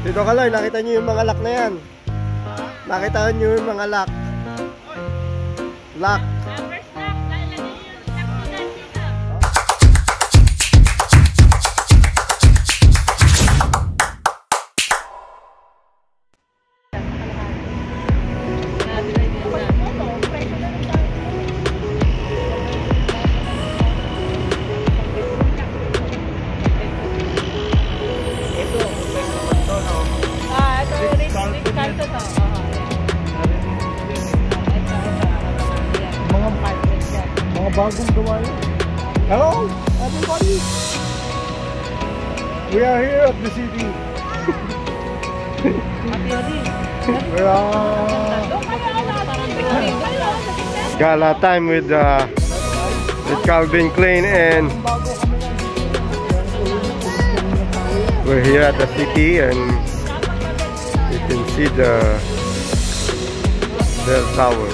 Dito Kaloy, nakita nyo yung mga lock na yan. Nakita nyo yung mga lock. Lock. Bagong gawa yun. Hello, everybody. We are here at the city. We are gala time with Calvin Klein, and we're here at the city, and you can see the bell tower.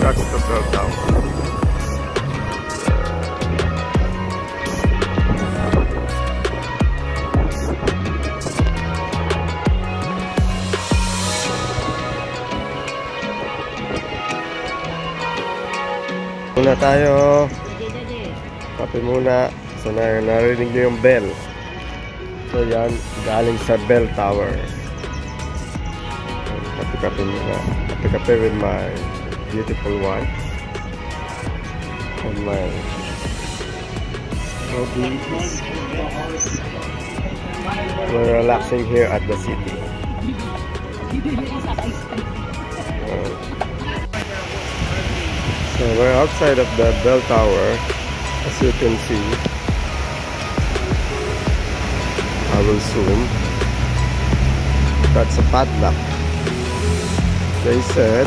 That's the bell tower. Muna tayo. Kape muna. So narinig nyo yung bell. So yan, galing sa bell tower. Kape-kape muna. Kape-kape with my beautiful wife and my hobbies. We're relaxing here at the city. So we're outside of the bell tower, as you can see. I will zoom. That's a padlock. They said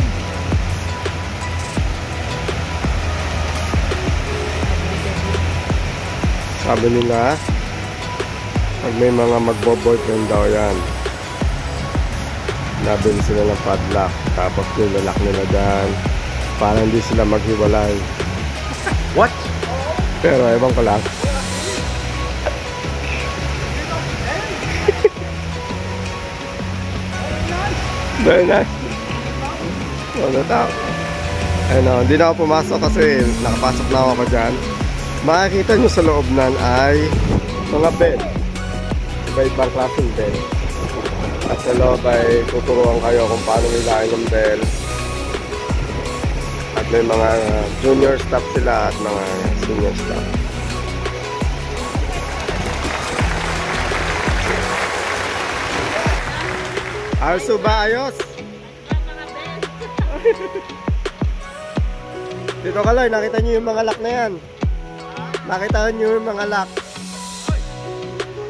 sabi nila, pag may mga magbo-boyfriend daw yan, nabili sila ng padlock, tapos nilalak nila dyan para hindi sila maghiwalay. What? Pero ewan ko lang. Very nice. Ano tao? Ano, hindi na ako pumasok kasi nakapasok na ako dyan. Makikita nyo sa loob nan ay mga bed. Iba-ibang klaseng bed. At sa loob ay tuturuan kayo kung paano nilain ng bell. At may mga junior staff sila at mga senior staff. Ayos ba? Ayos? Dito ka lang, nakita nyo yung mga lock na yan. Nakita nyo yung mga lock.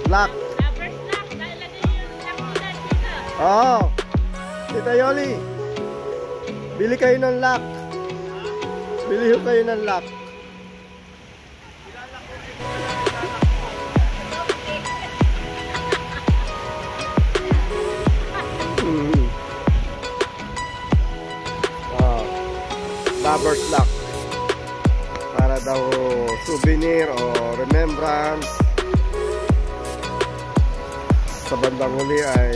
Lock. First lock, nalagay yung lock nila dito. Oo. Tita Yoli. Bili kayo ng lock. Bili kayo ng lock. Lover's lock. Para daw souvenir o remembrance. Sa bandang huli ay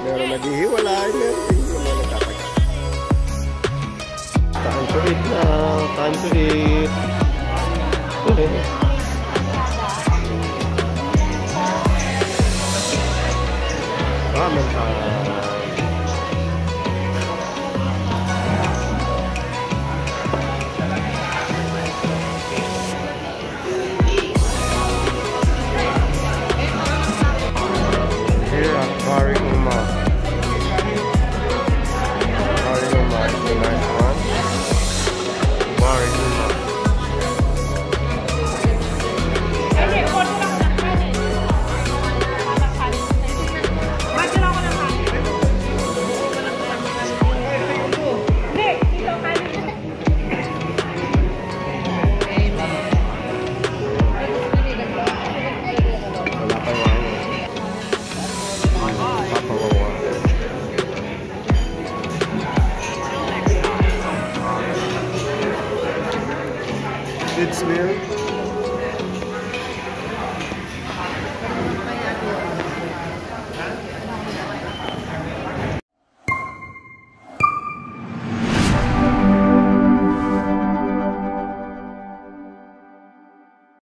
meron naghihiwalay, meron din naman nagtatagal. Time to eat na. Time to eat. Ramen time. It's milk.